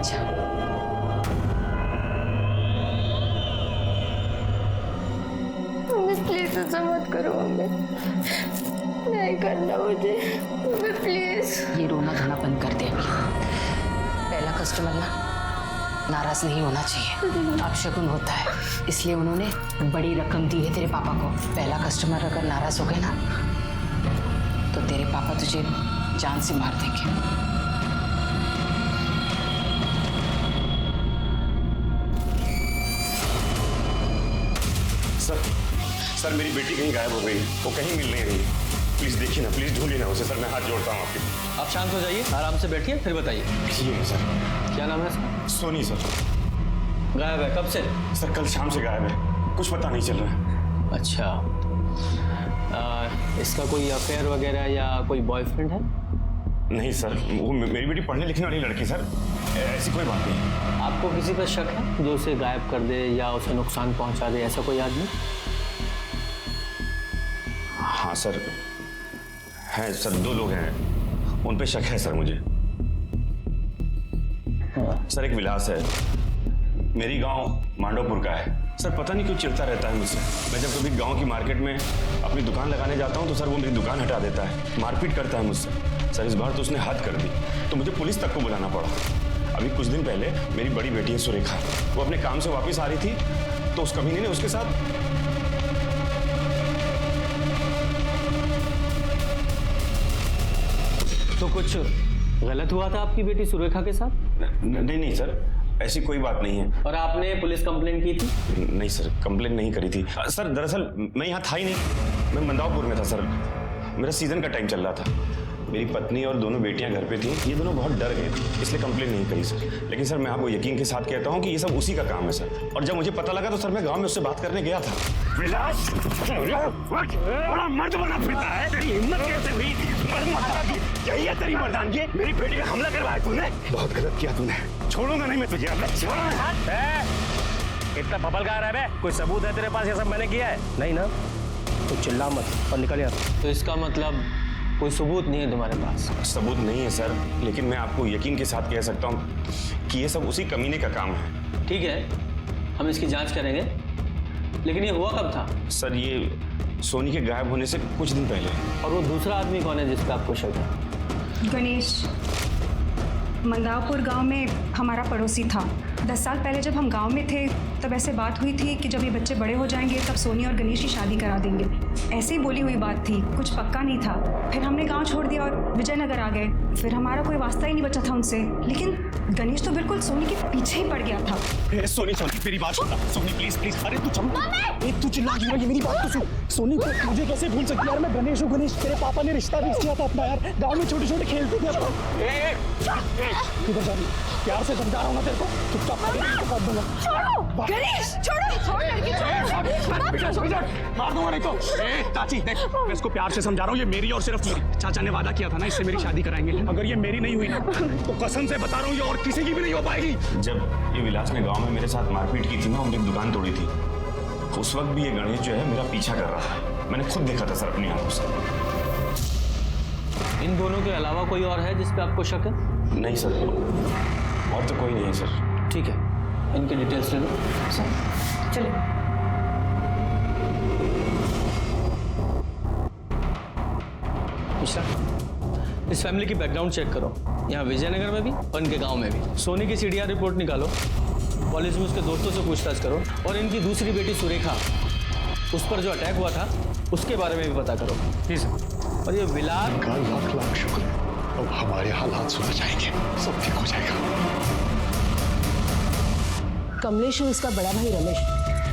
अच्छा mummy please ऐसा मत करो मम्मी, नहीं करना मुझे मम्मी प्लीज। ये रोना धोना बंद कर दे अभी। पहला कस्टमर ना नाराज नहीं होना चाहिए, अपशगुन होता है, इसलिए उन्होंने बड़ी रकम दी है तेरे पापा को। पहला कस्टमर अगर नाराज हो गए ना तो तेरे पापा तुझे जान से मार देंगे। सर मेरी बेटी कहीं गायब हो गई, वो कहीं मिल नहीं रही। प्लीज देखिए ना, प्लीज ढूंढिए ना उसे। सर मैं हाथ जोड़ता हूँ आपकी। आप शांत हो जाइए, आराम से बैठिए, फिर बताइए। ये है सर। क्या नाम है इसका? सोनी सर। गायब है कब से? सर कल शाम से गायब है, कुछ पता नहीं चल रहा है। अच्छा, इसका कोई अफेयर वगैरह या कोई बॉयफ्रेंड है? नहीं सर, वो मेरी बेटी पढ़ने लिखने वाली लड़की सर, ऐसी कोई बात नहीं। आपको किसी पर शक है जो उसे गायब कर दे या उसे नुकसान पहुंचा दे, ऐसा कोई आदमी? हाँ सर, हैं सर, 2 लोग हैं, उन पे शक है सर मुझे। सर एक विलास है, मेरी गांव मांडवपुर का है। सर पता नहीं क्यों चिढ़ता रहता है मुझसे। मैं जब कभी गांव की मार्केट में अपनी दुकान लगाने जाता हूं तो सर वो मेरी दुकान हटा देता है, मारपीट करता है मुझसे। सर इस बार तो उसने हद कर दी, तो मुझे पुलिस तक को बुलाना पड़ा। अभी कुछ दिन पहले मेरी बड़ी बेटी है सुरेखा, वो अपने काम से वापस आ रही थी तो उस कमीने ने उसके साथ तो कुछ गलत हुआ था आपकी बेटी सुरेखा के साथ? नहीं सर, ऐसी कोई बात नहीं है। और आपने पुलिस कंप्लेंट की थी? नहीं सर, कंप्लेंट नहीं करी थी। सर दरअसल मैं यहाँ था ही नहीं, मैं मंदावपुर में था सर। मेरा सीजन का टाइम चल रहा था, मेरी पत्नी और दोनों बेटियां घर पे थी। ये दोनों बहुत डर गए थे, इसलिए कंप्लेंट नहीं करी सर। लेकिन सर मैं आपको यकीन के साथ कहता हूँ कि ये सब उसी का काम है सर। और जब मुझे पता लगा तो सर मैं गाँव में उससे बात करने गया था। विलास, बड़ा मर्द बना फिरता है, तेरी हिम्मत कैसे हुई? यही है तेरी मर्दानगी? मेरी बेटी पे हमला करवाया तूने, बहुत गलत किया तूने। छोड़ूंगा नहीं मैं तुझे। इतना बबल गा रहा है बे? कोई सबूत है तेरे पास ये सब मैंने किया है? नहीं ना, तो चिल्ला मत और निकल यहाँ। तो इसका मतलब कोई सबूत नहीं है तुम्हारे पास? सबूत नहीं है सर, लेकिन मैं आपको यकीन के साथ कह सकता हूँ कि ये सब उसी कमीने का काम है। ठीक है, हम इसकी जांच करेंगे, लेकिन ये हुआ कब था? सर ये सोनी के गायब होने से कुछ दिन पहले। और वो दूसरा आदमी कौन है जिस पे आपको शक है? गणेश मंदावपुर गांव में हमारा पड़ोसी था। 10 साल पहले जब हम गांव में थे तब ऐसे बात हुई थी कि जब ये बच्चे बड़े हो जाएंगे तब सोनी और गणेश की शादी करा देंगे। ऐसे ही बोली हुई बात थी, कुछ पक्का नहीं था। फिर हमने गांव छोड़ दिया और विजयनगर आ गए। फिर हमारा कोई वास्ता ही नहीं बचा था उनसे। लेकिन गणेश तो बिल्कुल सोनी के पीछे ही पड़ गया था। सोनी मेरी बात सुन, सोनी प्लीज प्लीज। अरे तू तू चिल्ला क्यों? ये मेरी बात तो सुन। सोनी तो मुझे कैसे भूल सकती यार? मैं गणेश हूँ। गणेश तेरे पापा ने रिश्ता भी किया था अपना यार। गाँव में छोटे छोटे खेलते थे अपन। किधर जा रही? प्यार से समझा रहा हूँ ना तेरे को, चुपचाप कर दूंगा। छोड़ो गणेश, छोड़ो लड़की, मार दूंगा नहीं तो। चाची देख, मैं इसको प्यार से समझा रहा हूँ, ये मेरी और सिर्फ मेरी। चाचा ने वादा किया था ना इससे मेरी शादी कराएंगे। अगर ये मेरी नहीं हुई ना तो कसम से बता रहा हूँ ये और किसी की भी नहीं हो पाएगी। जब ये विलास ने गांव में मेरे साथ मारपीट की थी ना, उनकी दुकान तोड़ी थी, उस वक्त भी ये गणेश जो है मेरा पीछा कर रहा था। मैंने खुद देखा था सर अपनी आंखों से। इन दोनों के अलावा कोई और है जिस पे आपको शक है? नहीं सर, और तो कोई नहीं है सर। ठीक है, इनकी डिटेल्स ले लो। चलो मिश्रा, इस फैमिली की बैकग्राउंड चेक करो, यहाँ विजयनगर में भी और इनके गांव में भी। सोनी की सीडीआर रिपोर्ट निकालो, कॉलेज में उसके दोस्तों से पूछताछ करो, और इनकी दूसरी बेटी सुरेखा, उस पर जो अटैक हुआ था उसके बारे में भी पता करो। जी सर। और ये विलास का लाख लाख शुक्र, अब हमारे हालात सुधर जाएंगे, सब ठीक हो जाएगा। कमलेश और उसका बड़ा भाई रमेश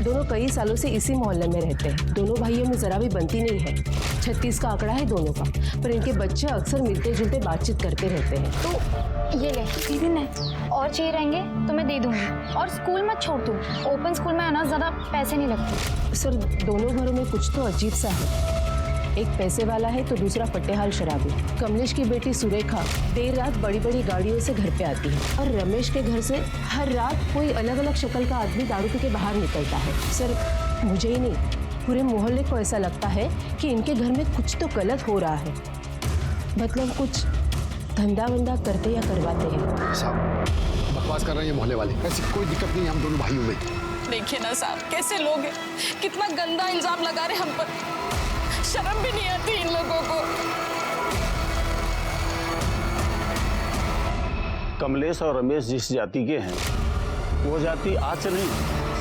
दोनों कई सालों से इसी मोहल्ले में रहते हैं। दोनों भाइयों में जरा भी बनती नहीं है। 36 का आंकड़ा है दोनों का, पर इनके बच्चे अक्सर मिलते जुलते बातचीत करते रहते हैं। तो ये ले दीदी, नहीं और चाहिए रहेंगे तो मैं दे दूंगी। और स्कूल मत छोड़ तू, ओपन स्कूल में आना ज़्यादा पैसे नहीं लगते। सर दोनों घरों में कुछ तो अजीब सा है, एक पैसे वाला है तो दूसरा फटेहाल शराबी। कमलेश की बेटी सुरेखा देर रात बड़ी बड़ी गाड़ियों से घर पे आती है, और रमेश के घर से हर रात कोई अलग अलग शक्ल का आदमी दारू पी के बाहर निकलता है। सर मुझे ही नहीं, पूरे मोहल्ले को ऐसा लगता है कि इनके घर में कुछ तो गलत हो रहा है। मतलब कुछ धंधा वंदा करते या करवाते हैं। साहब बकवास कर रहे हैं ये मोहल्ले वाले। ऐसी कोई दिक्कत नहीं है हम दोनों भाइयों में। देखिए ना साहब, कैसे लोग हैं, कितना गंदा इल्जाम लगा रहे हम पर। शर्म भी नहीं आती इन लोगों को। कमलेश और रमेश जिस जाति के हैं वो जाति आज से नहीं,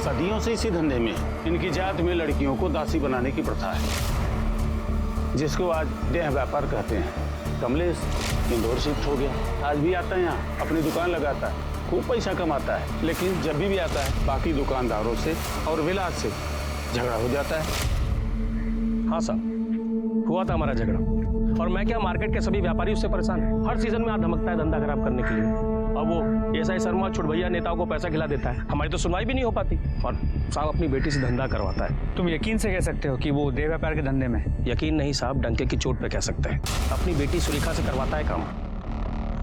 सदियों से इसी धंधे में है। इनकी जात में लड़कियों को दासी बनाने की प्रथा है, जिसको आज देह व्यापार कहते हैं। कमलेश इंदौर शिफ्ट हो गया, आज भी आता है यहाँ, अपनी दुकान लगाता है, खूब पैसा कमाता है, लेकिन जब भी आता है बाकी दुकानदारों से और विलास से झगड़ा हो जाता है। हाँ साहब, हुआ था हमारा झगड़ा, और मैं क्या, मार्केट के सभी व्यापारी उससे परेशान हैं। हर सीजन में आ धमकता है धंधा खराब करने के लिए। अब वो एसआई शर्मा छुटभैया नेताओं को पैसा खिला देता है, हमारी तो सुनवाई भी नहीं हो पाती, और साहब अपनी बेटी से धंधा करवाता है। तुम यकीन से कह सकते हो कि वो देह व्यापार के धंधे में है? यकीन नहीं साहब, डंके की चोट पे कह सकते हैं। अपनी बेटी सुरेखा से करवाता है काम।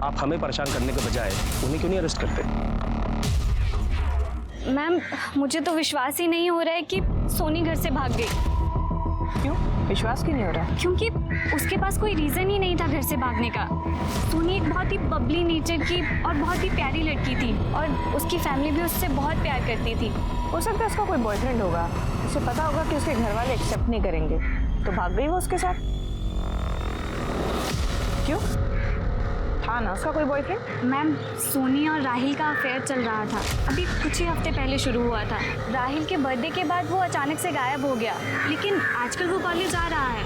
आप हमें परेशान करने के बजाय उन्हें क्यों नहीं अरेस्ट करते? मैम, मुझे तो विश्वास ही नहीं हो रहा है कि सोनी घर से भाग गई। क्यों विश्वास क्यों नहीं हो रहा? क्योंकि उसके पास कोई रीज़न ही नहीं था घर से भागने का। सोनी एक बहुत ही बबली नेचर की और बहुत ही प्यारी लड़की थी, और उसकी फैमिली भी उससे बहुत प्यार करती थी। हो सकता है उसका कोई बॉयफ्रेंड होगा, उसे पता होगा कि उसके घर वाले एक्सेप्ट नहीं करेंगे, तो भाग गई वो उसके साथ। क्यों, था ना उसका कोई बॉयफ्रेंड? मैम, सोनी और राहिल का अफेयर चल रहा था, अभी कुछ ही हफ्ते पहले शुरू हुआ था। राहिल के बर्थडे के बाद वो अचानक से गायब हो गया, लेकिन आजकल वो कॉलेज आ रहा है,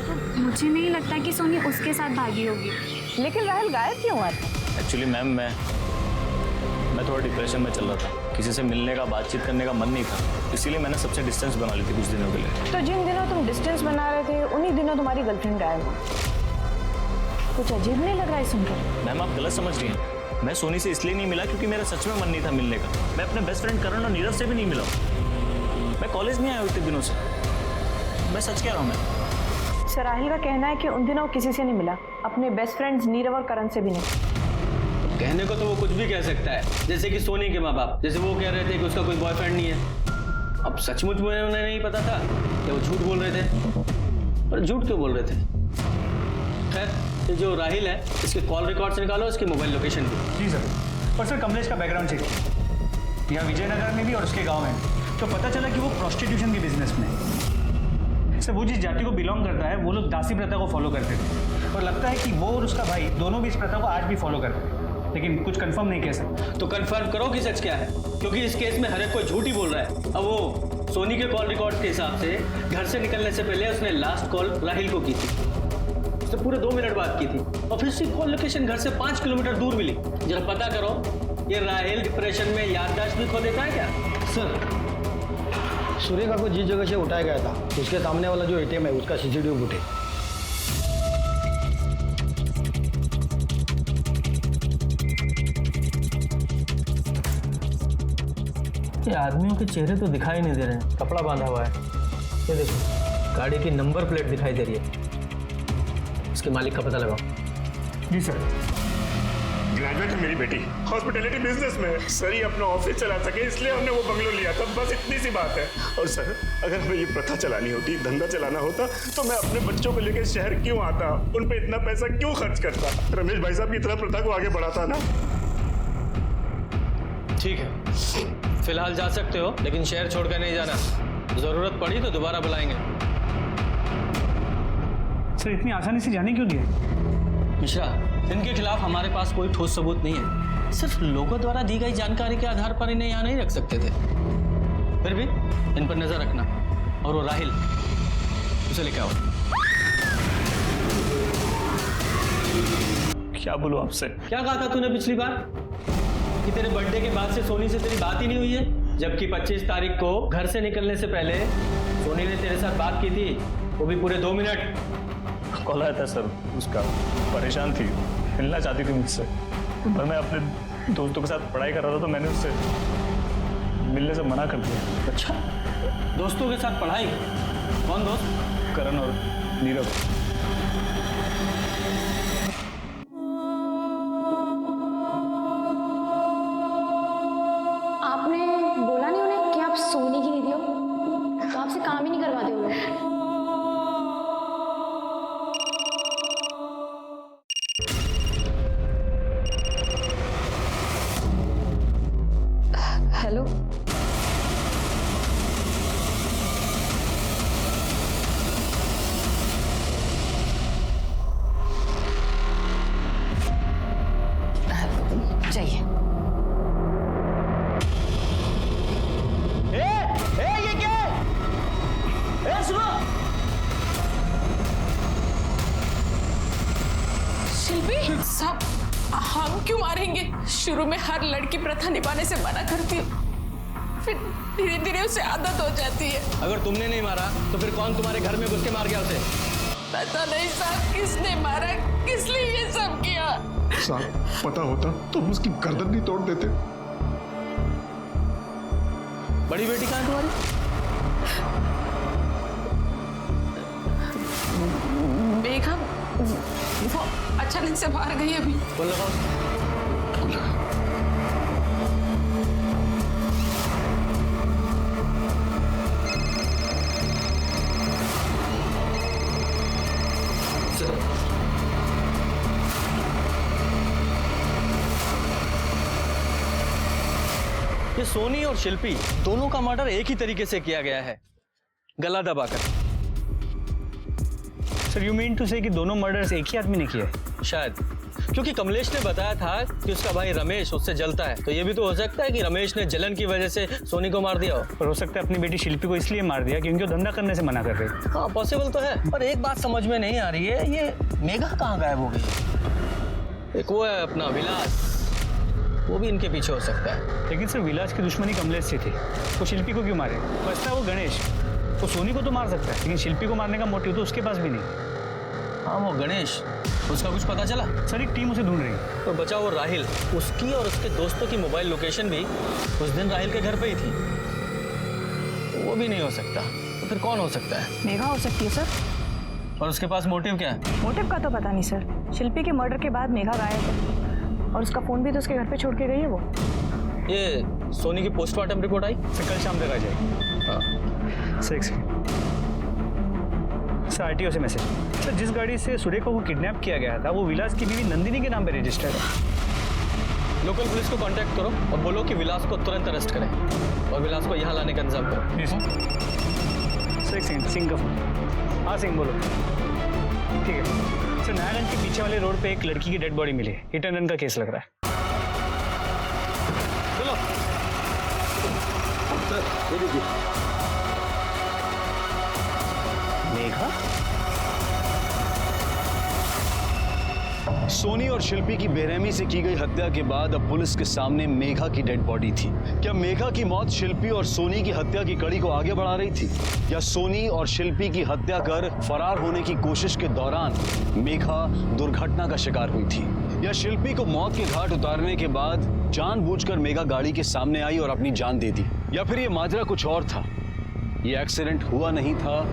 तो मुझे नहीं लगता कि सोनी उसके साथ भागी होगी। लेकिन राहिल गायब क्यों हुआ था? एक्चुअली मैम, मैं थोड़ा डिप्रेशन में चल रहा था, किसी से मिलने का, बातचीत करने का मन नहीं था, इसीलिए मैंने सबसे डिस्टेंस बना ली थी कुछ दिनों के लिए। तो जिन दिनों तुम डिस्टेंस बना रहे थे उन्हीं दिनों तुम्हारी गर्लफ्रेंड गायब हुई। कुछ अजीब नहीं लग रहा है सुनकर? मैम, आप गलत समझ रही हैं। मैं सोनी से इसलिए नहीं मिला क्योंकि मेरा सच में मन नहीं था मिलने का। मैं अपने बेस्ट फ्रेंड करण और नीरव से भी नहीं मिला। मैं कॉलेज नहीं आया इतने दिनों से, मैं सच कह रहा हूँ। मैं सर, राहिल का कहना है कि उन दिनों किसी से नहीं मिला, अपने बेस्ट फ्रेंड्स नीरव और करण से भी नहीं। कहने को तो वो कुछ भी कह सकता है, जैसे कि सोनी के माँ बाप, जैसे वो कह रहे थे कि उसका कोई बॉयफ्रेंड नहीं है। अब सचमुच में उन्हें नहीं पता था कि वो झूठ बोल रहे थे, पर झूठ क्यों बोल रहे थे? खैर, ये जो राहिल है, इसके कॉल रिकॉर्ड्स निकालो, इसकी मोबाइल लोकेशन भी। जी सर। और सर, कमलेश का बैकग्राउंड चेक किया, यहाँ विजयनगर में भी और उसके गांव में, तो पता चला कि वो प्रोस्टिट्यूशन के बिजनेस में है। सर, वो जिस जाति को बिलोंग करता है वो लोग दासी प्रथा को फॉलो करते थे, और लगता है कि वो और उसका भाई दोनों भी इस प्रथा को आज भी फॉलो करते हैं, लेकिन कुछ कंफर्म नहीं कह सकते। तो कंफर्म करो कि सच क्या है, क्योंकि इस केस में हर एक कोई झूठ ही बोल रहा है। अब वो सोनी के कॉल रिकॉर्ड के हिसाब से घर से निकलने से पहले उसने लास्ट कॉल राहिल को की थी, उसने पूरे 2 मिनट बात की थी, और फिर उसकी कॉल लोकेशन घर से 5 किलोमीटर दूर मिली। जरा पता करो, ये राहिल डिप्रेशन में याददाश्त भी खो देता है क्या? सर, सुरेखा को जिस जगह से उठाया गया था उसके सामने वाला जो एटीएम है उसका सीसीटीवी फुटेज। ये आदमियों के चेहरे तो दिखाई नहीं दे रहे हैं, कपड़ा बांधा हुआ है। ये देखो, गाड़ी की नंबर प्लेट दिखाई दे रही है। इसके मालिक का पता लगाओ। जी सर। ग्रेजुएट है मेरी बेटी, हॉस्पिटैलिटी बिजनेस में है। सर, ये अपना ऑफिस चला सके इसलिए हमने वो बंगलो लिया था, बस इतनी सी बात है। और सर, अगर हमें ये प्रथा चलानी होती, धंधा चलाना होता, तो मैं अपने बच्चों को लेकर शहर क्यों आता, उन पे इतना पैसा क्यों खर्च करता? रमेश भाई साहब की तरह प्रथा को आगे बढ़ाता ना। ठीक है, फिलहाल जा सकते हो, लेकिन शहर छोड़कर नहीं जाना। जरूरत पड़ी तो दोबारा बुलाएंगे। सर, इतनी आसानी से जाने क्यों दिया? मिश्रा, इनके खिलाफ हमारे पास कोई ठोस सबूत नहीं है, सिर्फ लोगों द्वारा दी गई जानकारी के आधार पर इन्हें यहाँ नहीं रख सकते थे। फिर भी इन पर नजर रखना, और वो राहिल, उसे लेके आओ। क्या बोलूं आपसे? क्या कहा था तूने पिछली बार कि तेरे बर्थडे के बाद से सोनी से तेरी बात ही नहीं हुई है, जबकि 25 तारीख को घर से निकलने से पहले सोनी ने तेरे साथ बात की थी, वो भी पूरे 2 मिनट। कॉल आया था सर उसका, परेशान थी, मिलना चाहती थी मुझसे, पर मैं अपने दोस्तों के साथ पढ़ाई कर रहा था, तो मैंने उससे मिलने से मना कर दिया। अच्छा, दोस्तों के साथ पढ़ाई? कौन दोस्त? करण और नीरव। आपने बोला नहीं उन्हें कि आप सोनी की दीदी हो, तो आपसे काम ही नहीं करवाते हो लोग। शिल्पी सब हम क्यों मारेंगे? शुरू में हर लड़की प्रथा निभाने से मना करती है, फिर धीरे धीरे उसे आदत हो जाती है। अगर तुमने नहीं मारा तो फिर कौन तुम्हारे घर में घुस के मार गया उसे? पता नहीं साहब किसने मारा, किस लिए ये सब किया। साहब पता होता तो हम उसकी गर्दन नहीं तोड़ देते। बड़ी बेटी कहाँ है तुम्हारी? मेघा वो अचानक से बाहर गई अभी। बोल लगाओ। ये सोनी और शिल्पी दोनों का मर्डर एक ही तरीके से किया गया है, गला दबाकर। सर यू मीन टू से कि दोनों मर्डर्स एक ही आदमी ने किए? शायद, क्योंकि कमलेश ने बताया था कि उसका भाई रमेश उससे जलता है, तो ये भी तो हो सकता है कि रमेश ने जलन की वजह से सोनी को मार दिया हो। और हो सकता है अपनी बेटी शिल्पी को इसलिए मार दिया क्योंकि वो धंधा करने से मना कर रही। हाँ पॉसिबल तो है, पर एक बात समझ में नहीं आ रही है, ये मेघा कहाँ गायब हो गई? एक वो है अपना विलास, वो भी इनके पीछे हो सकता है। लेकिन सर विलास की दुश्मनी कमलेश से थी, वो शिल्पी को क्यों मारे? बचता है वो गणेश, वो सोनी को तो मार सकता है लेकिन शिल्पी को मारने का मोटिव तो उसके पास भी नहीं। हाँ वो गणेश, उसका कुछ पता चला? सर एक टीम उसे ढूंढ रही है। तो बचा वो राहिल, उसकी और उसके दोस्तों की मोबाइल लोकेशन भी उस दिन राहिल के घर पे ही थी, तो वो भी नहीं हो सकता। तो फिर कौन हो सकता है? मेघा हो सकती है सर। और उसके पास मोटिव क्या है? मोटिव का तो पता नहीं सर। शिल्पी के मर्डर के बाद मेघा गायब है और उसका फोन भी तो उसके घर पे छोड़ के गई है वो। ये सोनी की पोस्टमार्टम रिपोर्ट आई? सर कल शाम तक आ जाएगी। हाँ सर सर आरटीओ से मैसेज। सर जिस गाड़ी से सुरेखा को किडनैप किया गया था वो विलास की बीवी नंदिनी के नाम पे रजिस्टर्ड है। लोकल पुलिस को कांटेक्ट करो और बोलो कि विलास को तुरंत अरेस्ट करें और विलास को यहाँ लाने का इंतजाम करो। जी सर। एक सेकंड, सिंह का फोन। हाँ सिंह बोलो। ठीक है सर, नारायणगंज के पीछे वाले रोड पे एक लड़की की डेड बॉडी मिली है, हिट एंड रन का केस लग रहा है। चलो सर ये देखिए। मेघा? सोनी और शिल्पी की बेरहमी से की गई हत्या के बाद अब पुलिस के सामने मेघा की डेड बॉडी थी। क्या मेघा की मौत शिल्पी और सोनी की हत्या की कड़ी को आगे बढ़ा रही थी, या सोनी और शिल्पी की हत्या कर फरार होने की कोशिश के दौरान मेघा दुर्घटना का शिकार हुई थी, या शिल्पी को मौत के घाट उतारने के बाद जानबूझकर मेघा गाड़ी के सामने आई और अपनी जान दे दी, या फिर ये माजरा कुछ और था? ये एक्सीडेंट हुआ नहीं था,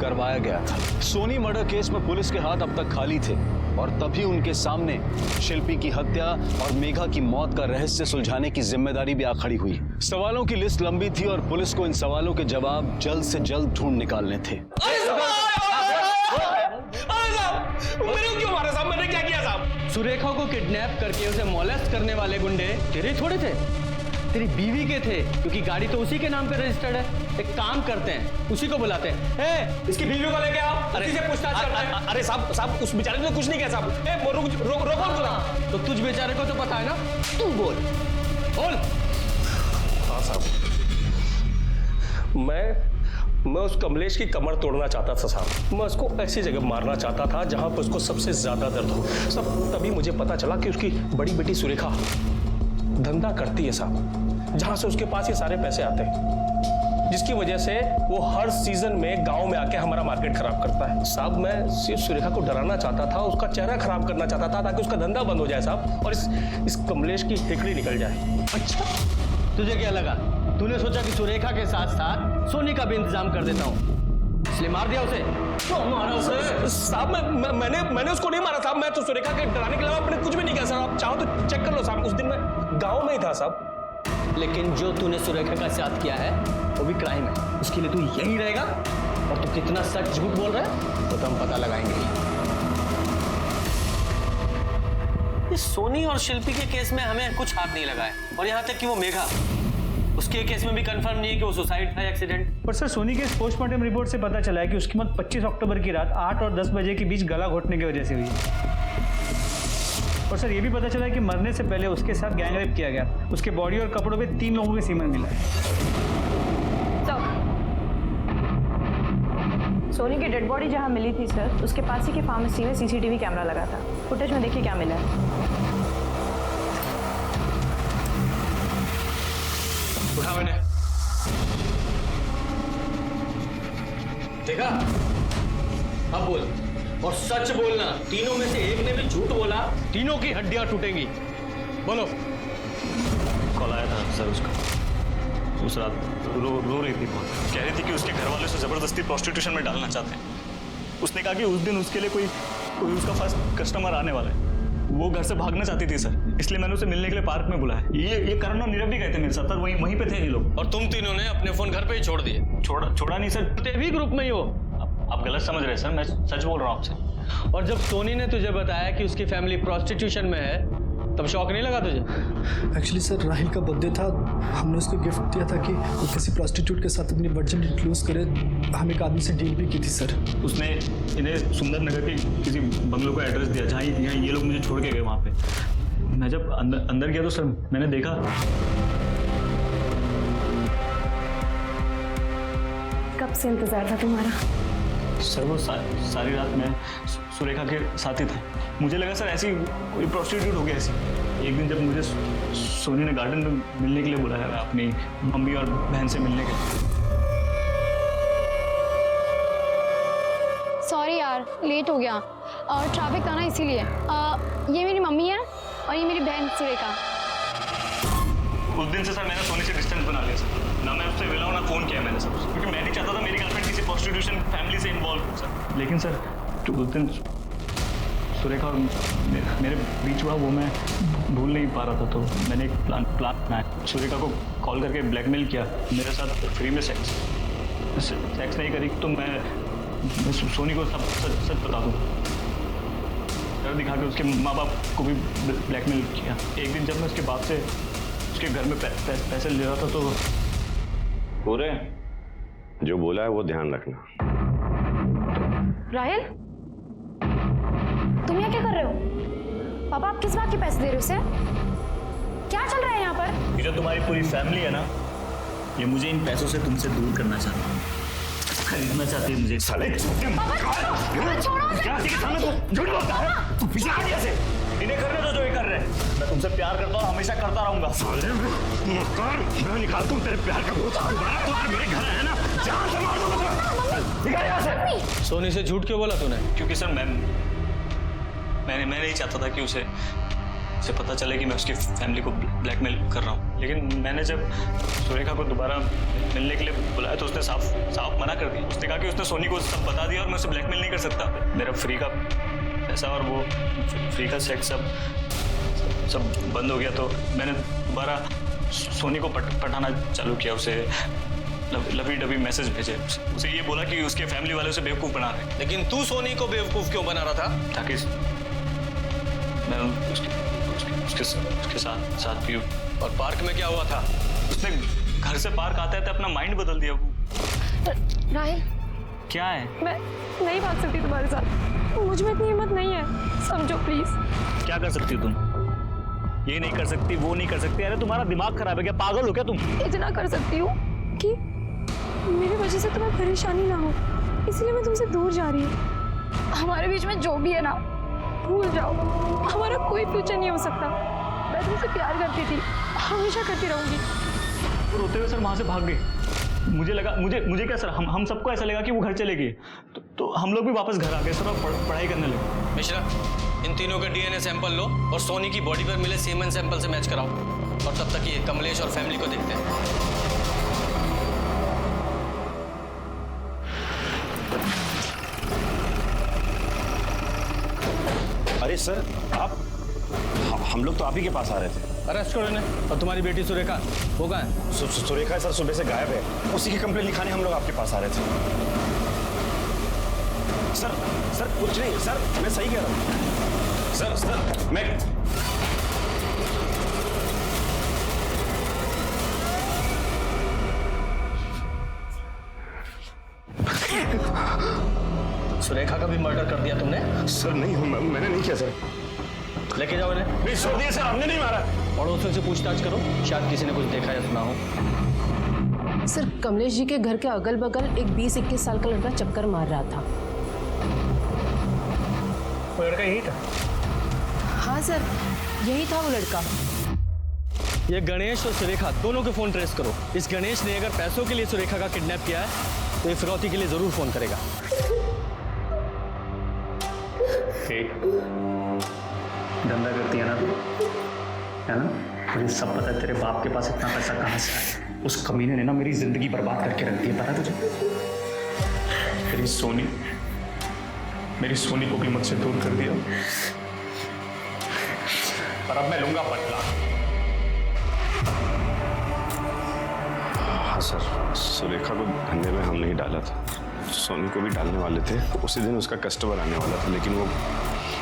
करवाया गया था। सोनी मर्डर केस में पुलिस के हाथ अब तक खाली थे और तभी उनके सामने शिल्पी की हत्या और मेघा की मौत का रहस्य सुलझाने की जिम्मेदारी भी आ खड़ी हुई। सवालों की लिस्ट लंबी थी और पुलिस को इन सवालों के जवाब जल्द से जल्द ढूंढ निकालने थे। मैंने क्यों मारा साहब? मैंने क्या किया साहब? सुरेखा को किडनैप करके उसे मोलेस्ट करने वाले गुंडे तेरे थोड़े थे, तेरी बीवी के थे, क्योंकि गाड़ी तो उसी के नाम पे रजिस्टर्ड है। एक काम करते हैं, उसी को बुलाते हैं। इसकी बीवी को लेके आओ, उसी से पूछताछ करते हैं। अरे साहब उस बेचारे ने कुछ नहीं किया साहब। रोको। तो तुझ बेचारे को तो पता है ना, तू बोल। हाँ साहब, मैं उस कमलेश की कमर तोड़ना चाहता था साहब। मैं उसको ऐसी जगह मारना चाहता था जहां पर उसको सबसे ज्यादा दर्द हो साहब। तभी मुझे पता चला कि उसकी बड़ी बेटी सुरेखा धंधा करती है साहब, जहां से उसके पास ये सारे पैसे आते हैं, जिसकी वजह से वो हर सीजन में गांव में आके हमारा मार्केट खराब करता है साहब। मैं सिर्फ सुरेखा को डराना चाहता था, उसका चेहरा खराब करना चाहता था ताकि उसका धंधा बंद हो जाए साहब, और इस कमलेश की हिकड़ी निकल जाए। अच्छा, तुझे क्या लगा? तूने सोचा कि सुरेखा के साथ साथ सोनी का भी इंतजाम कर देता हूँ, इसलिए मार दिया उसे? तो मारा उसे साहब? मैंने उसको नहीं मारा साहब। मैं तो सुरेखा के डराने के अलावा मैंने कुछ भी नहीं किया साहब। आप चाहो तो चेक कर लो साहब, उस दिन मैं गांव में ही था साहब। लेकिन जो तूने सुरेखा का साथ किया है वो भी क्राइम है, उसके लिए तू यहीं रहेगा। और तू कितना सच झूठ बोल रहा है वो तो हम पता लगाएंगे। इस सोनी और शिल्पी के केस में हमें कुछ हाथ नहीं लगा है, और यहाँ तक कि वो मेघा, उसके केस में भी कंफर्म नहीं है कि वो सुसाइड था एक्सीडेंट। पर सर सोनी के पोस्टमार्टम रिपोर्ट से पता चला है कि उसकी मौत 25 अक्टूबर की रात 8 और 10 बजे के बीच गला घोटने की वजह से हुई है। और सर ये भी पता चला है कि मरने से पहले उसके साथ गैंग रेप किया गया। उसके बॉडी और कपड़ों पे 3 लोगों के सीमन मिला है। सोनी की डेड बॉडी जहाँ मिली थी सर, उसके पास ही के फार्मेसी में सीसीटीवी कैमरा लगा था। फुटेज में देखिए क्या मिला है। उठा मैंने देखा। अब बोल और सच बोलना। तीनों में से एक ने भी झूठ बोला, तीनों की हड्डियां टूटेंगी। बोलो। कॉल आया था सर उसका, उस रात रो रही थी बहुत, कह रही थी कि उसके घर वाले उसे जबरदस्ती प्रोस्टिट्यूशन में डालना चाहते हैं। उसने कहा कि उस दिन उसके लिए कोई उसका फर्स्ट कस्टमर आने वाला है। वो घर से भागना चाहती थी सर, इसलिए मैंने उसे मिलने के लिए पार्क में बुलाया। ये करण और नीरव भी गए थे मेरे साथ, वहीं पे थे ये लोग। और तुम तीनों ने अपने फोन घर पे ही छोड़ दिए? छोड़ा नहीं सर, भी ग्रुप में ही हो। आप गलत समझ रहे हैं सर, मैं सच बोल रहा हूँ आपसे। और जब सोनी ने तुझे बताया कि उसकी फैमिली प्रोस्टिट्यूशन में है, तब शौक नहीं लगा तुझे? एक्चुअली सर राहिल का बर्थडे था, हमने उसको गिफ्ट दिया था कि वो किसी प्रोस्टिट्यूट के साथ अपनी वर्जिन इंक्लूज करे। हम एक आदमी से डील भी की थी सर। उसने इन्हें सुंदर नगर के किसी बंगलों का एड्रेस दिया जहाँ ये लोग मुझे छोड़ के गए वहाँ पे। मैं जब अंदर गया तो सर मैंने देखा। कब से इंतजार था तुम्हारा? सर वो सारी रात मैं सुरेखा के साथ ही था। मुझे लगा सर ऐसी कोई प्रोस्टिट्यूट हो गया ऐसी। एक दिन जब मुझे सोनी ने गार्डन में मिलने के लिए बुलाया, अपनी मम्मी और बहन से मिलने के लिए। सॉरी यार, लेट हो गया और ट्रैफिक था ना इसीलिए। ये मेरी मम्मी है और ये मेरी बहन सुरेखा। उस दिन से सर मैंने सोनी से डिस्टेंस बना लिया सर। ना मैं उससे मिला हूँ ना फोन किया मैंने सर, क्योंकि मैं नहीं चाहता था मेरी गर्लफ्रेंड किसी प्रोस्टिट्यूशन फैमिली से इन्वॉल्व हो सर। लेकिन सर जो उस दिन सुरेखा और मेरे बीच हुआ वो मैं भूल नहीं पा रहा था। तो मैंने एक प्लान बनाया। सुरेखा को कॉल करके ब्लैकमेल किया, मेरे साथ फ्री में सेक्स नहीं करी तो मैं सोनी को सब सच बता दूँ। डर दिखा के उसके माँ बाप को भी ब्लैकमेल किया। एक दिन जब मैं उसके बाप से उसके घर में पैसे ले रहा था तो पूरे जो बोला है वो ध्यान रखना। राहिल, तुम यहाँ क्या कर रहे हो? पापा आप किस बात के पैसे दे रहे हो उसे? क्या चल रहा है यहाँ पर? ये जो तुम्हारी पूरी फैमिली है ना, ये मुझे इन पैसों से तुमसे दूर करना चाहती है, खरीदना चाहती है मुझे। साले तू पीछे आ गया से। इन्हें करने दो जो ये कर रहे हैं। मैं तुमसे प्यार करता हूँ, हमेशा करता रहूंगा। मैं निकालता हूँ तेरे प्यार का भूत। दोबारा मेरे घर है ना, जान से मार दूंगा। निकल यहाँ से। सोनी से झूठ क्यों बोला तूने? क्योंकि सर मैं नहीं चाहता था कि उसे पता चले कि मैं उसकी फैमिली को ब्लैकमेल कर रहा हूँ। लेकिन मैंने जब सुरेखा को दोबारा मिलने के लिए बुलाया तो उसने साफ मना कर दिया। उसने कहा कि उसने सोनी को सब बता दिया और मैं उसे ब्लैकमेल नहीं कर सकता। मेरा फ्री का पैसा और वो फ्री का सेक्स सब बंद हो गया। तो मैंने दोबारा सोनी को पटाना चालू किया। उसे लवी डबी मैसेज भेजे, उसे ये बोला कि उसके फैमिली वाले उसे बेवकूफ़ बना रहे हैं। लेकिन तू सोनी को बेवकूफ़ क्यों बना रहा था? ताकि मैं उसके साथ पीऊँ। और पार्क में क्या हुआ था? उसने घर से पार्क आते आते अपना माइंड बदल दिया। राहिल, क्या है? मैं नहीं भाग सकती तुम्हारे साथ, मुझ में इतनी हिम्मत नहीं है, समझो प्लीज। क्या कर सकती हो तुम? ये नहीं कर सकती, वो नहीं कर सकती। अरे तुम्हारा दिमाग खराब है क्या? पागल हो क्या तुम? इतना कर सकती हूँ कि मेरी वजह से तुम्हें परेशानी ना हो, इसलिए मैं तुमसे दूर जा रही हूँ। हमारे बीच में जो भी है ना, भूल जाओ। हमारा कोई फ्यूचर नहीं हो सकता। मैं तुमसे प्यार करती थी, हमेशा करती रहूंगी। रोते हुए सर वहां से भाग गए। मुझे लगा मुझे क्या सर, हम सबको ऐसा लगा कि वो घर चले गए। तो हम लोग भी वापस घर आ गए सर और पढ़ाई करने लगे। मिश्रा, इन तीनों का डीएनए सैंपल लो और सोनी की बॉडी पर मिले सीमेन सैंपल से मैच कराओ। और तब तक ये कमलेश और फैमिली को देखते हैं। अरे सर आप, हम लोग तो आप ही के पास आ रहे थे। अरेस्ट करो इन्हें। और तुम्हारी बेटी सुरेखा, वो कहाँ है? सुरेखा सर सुबह से गायब है। उसी की कंप्लेंट लिखाने हम लोग आपके पास आ रहे थे। सर कुछ नहीं सर, मैं सही कह रहा हूँ। सर मैं सुरेखा का भी मर्डर कर दिया तुमने? सर नहीं, मैंने नहीं किया सर। लेके जाओ इन्हें। नहीं छोड़ दिया सर, हमने नहीं मारा। पड़ोसियों से पूछताछ करो, शायद किसी ने कुछ देखा या सुना हो। सर कमलेश जी के घर के अगल बगल एक 20-21 साल का लड़का चक्कर मार रहा था। वो लड़का यही था? हाँ सर, यही था वो लड़का। ये गणेश और सुरेखा दोनों के फोन ट्रेस करो। इस गणेश ने अगर पैसों के लिए सुरेखा का किडनैप किया है तो ये फिरौती के लिए जरूर फोन करेगा। धंधा करती है ना तू, है ना? मुझे सब पता है तेरे बाप के पास इतना पैसा कहाँ से आया। उस कमीने ने ना मेरी जिंदगी बर्बाद करके रख दी है, पता तुझे? मेरी सोनी को भी मुझसे दूर कर दिया, पर अब मैं लूंगा बदला। हाँ सर, सुरेखा को धंधे में हम नहीं डाला था, सोनी को भी डालने वाले थे। उसी दिन उसका कस्टमर आने वाला था, लेकिन वो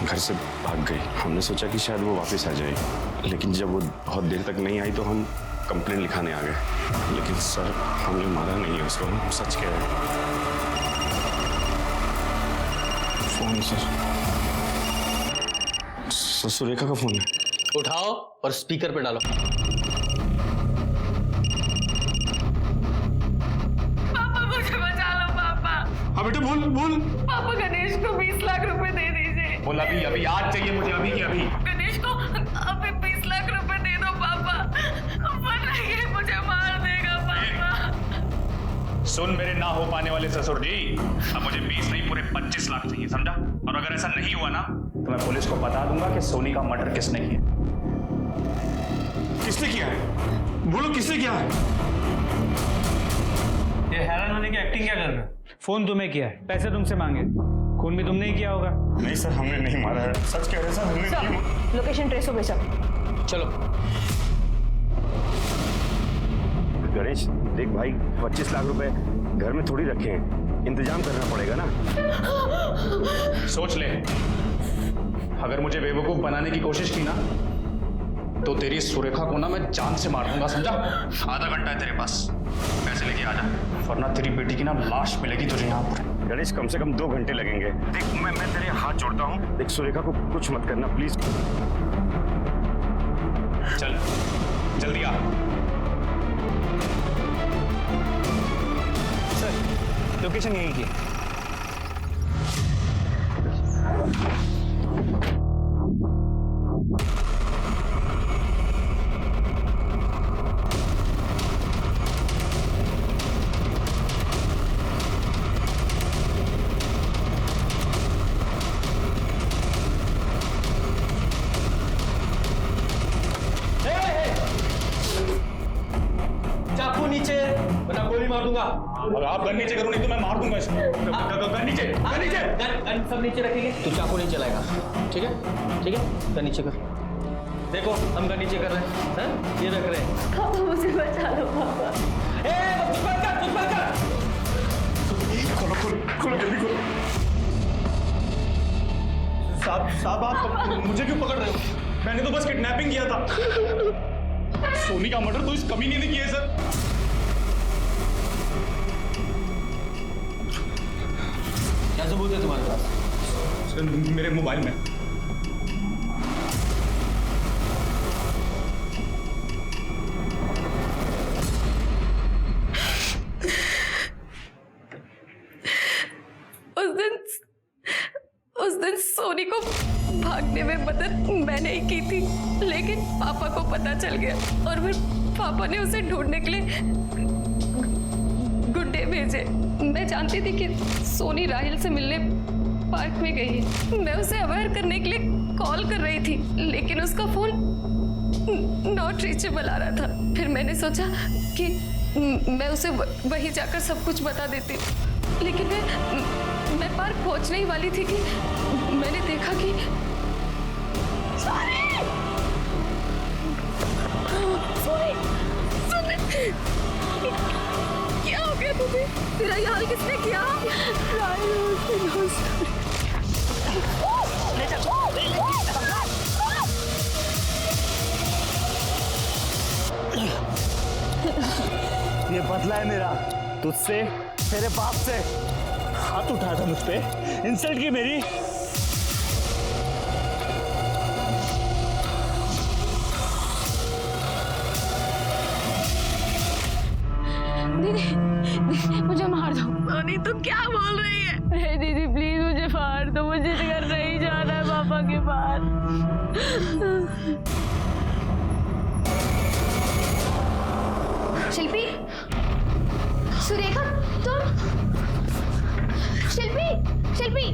घर से भाग गई। हमने सोचा कि शायद वो वापस आ जाएगी, लेकिन जब वो बहुत देर तक नहीं आई तो हम कंप्लेंट लिखाने आ गए। लेकिन सर हमने मारा नहीं है उसको, हम सच कह रहे हैं। फोन सर सुरेखा का फोन है। उठाओ और स्पीकर पे डालो। पापा मुझे बचा लो पापा। हाँ बेटा बोल बोल। पापा गणेश को 20 लाख रुपए दे दीजिए। बोल अभी आज चाहिए मुझे, अभी के अभी। गणेश को अभी 20 लाख रुपए दे दो पापा, वरना ये मुझे मार देगा पापा। सुन मेरे ना हो पाने वाले ससुर जी, अब मुझे 20 नहीं पूरे 25 लाख चाहिए, समझा? और अगर ऐसा नहीं हुआ ना तो मैं पुलिस को बता दूंगा कि सोनी का मर्डर किसने किया। किसने किया है? बोलो किसने किया है? ये हैरान होने की एक्टिंग क्या कर रहे हो? फोन तुम्हें किया है, पैसे तुमसे मांगे, खून भी तुमने ही किया होगा। नहीं सर, हमने नहीं मारा है, सच कह रहे हैं सर, हमने नहीं मारा। लोकेशन ट्रेस हो गई सर। चलो गणेश देख भाई, 25 लाख रुपए घर में थोड़ी रखे हैं, इंतजाम करना पड़ेगा ना। सोच ले, अगर मुझे बेवकूफ बनाने की कोशिश की ना तो तेरी सुरेखा को ना मैं जान से मार दूंगा, समझा? आधा घंटा है तेरे पास, पैसे लेके आ जा, वरना तेरी बेटी की ना लाश मिलेगी तुझे यहाँ पर। गणेश कम से कम 2 घंटे लगेंगे। देख मैं तेरे हाथ जोड़ता हूँ, देख सुरेखा को कुछ मत करना प्लीज। चल जल्दी आ। सर लोकेशन यही की। चाकू नीचे वरना गोली मार दूंगा। अगर आप गन नीचे करो नहीं तो मैं मार दूंगा इसको। गन नीचे, गन नीचे। गन सब नीचे रखेंगे, तू चाकू नहीं चलाएगा, ठीक है? ठीक है, गन नीचे कर। देखो हम गन नीचे कर रहे हैं, ये रख रहे हैं। पापा मुझे बचा लो पापा। खोलो जल्दी खोलो। साहब आप मुझे क्यों पकड़ रहे हो? मैंने तो बस किडनैपिंग किया था। सोनी का मर्डर तो इस कमीने ने किया है सर। क्या सबूत है तुम्हारे पास? सर मेरे मोबाइल में। उस दिन सोनी को भागने में मदद मैंने ही की थी, लेकिन पापा को पता चल गया और फिर पापा ने उसे ढूंढने के लिए गुड्डे भेजे। मैं जानती थी कि सोनी राहिल से मिलने पार्क में गई है। मैं उसे अवेयर करने के लिए कॉल कर रही थी, लेकिन उसका फोन नॉट रीचेबल आ रहा था। फिर मैंने सोचा कि मैं उसे वहीं जाकर सब कुछ बता देती, लेकिन मैं पार्क पहुंचने ही वाली थी कि मैंने देखा कि क्या हो गया तुझे? तेरा ये हाल किसने किया? ये बदला है मेरा तुझसे, तेरे बाप से। हाथ उठाया था मुझ पे, इंसल्ट की मेरी। दीदी जाओगे बाहर। शिल्पी, सुरेखा, तुम? शिल्पी, शिल्पी,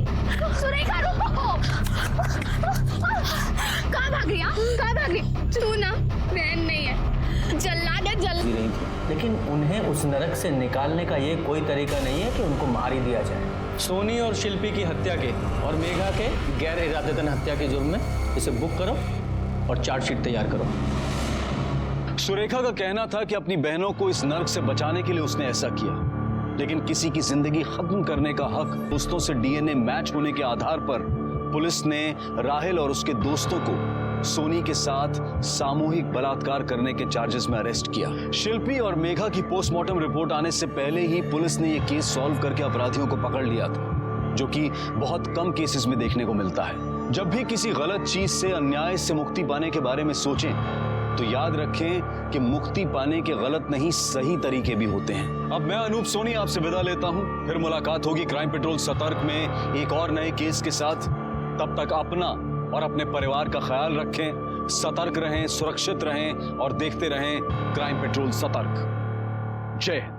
सुरेखा रुको! कहाँ भाग रही? कहाँ भाग रही? तू ना बहन नहीं है, जल्लाद है जी रही थी, लेकिन उन्हें उस नरक से निकालने का ये कोई तरीका नहीं है कि उनको मार ही दिया जाए। सोनी और शिल्पी की हत्या के और मेघा के गैर इरादतन हत्या के जुर्म में इसे बुक करो और चार्जशीट तैयार करो। सुरेखा का कहना था कि अपनी बहनों को इस नर्क से बचाने के लिए उसने ऐसा किया, लेकिन किसी की जिंदगी खत्म करने का हक दोस्तों से डीएनए मैच होने के आधार पर पुलिस ने राहिल और उसके दोस्तों को सोनी के साथ सामूहिक बलात्कार करने के चार्जेस में अरेस्ट किया। शिल्पी और मेघा की पोस्टमार्टम रिपोर्ट आने से पहले ही पुलिस ने यह केस सॉल्व करके अपराधियों को पकड़ लिया था, जो कि बहुत कम केसेस में देखने को मिलता है। जब भी किसी गलत चीज से, अन्याय से मुक्ति पाने के बारे में सोचें तो याद रखें कि मुक्ति पाने के गलत नहीं सही तरीके भी होते हैं। अब मैं अनूप सोनी आपसे विदा लेता हूं, फिर मुलाकात होगी क्राइम पेट्रोल सतर्क में एक और नए केस के साथ। तब तक अपना और अपने परिवार का ख्याल रखें, सतर्क रहें, सुरक्षित रहें और देखते रहें क्राइम पेट्रोल सतर्क। जय हिंद।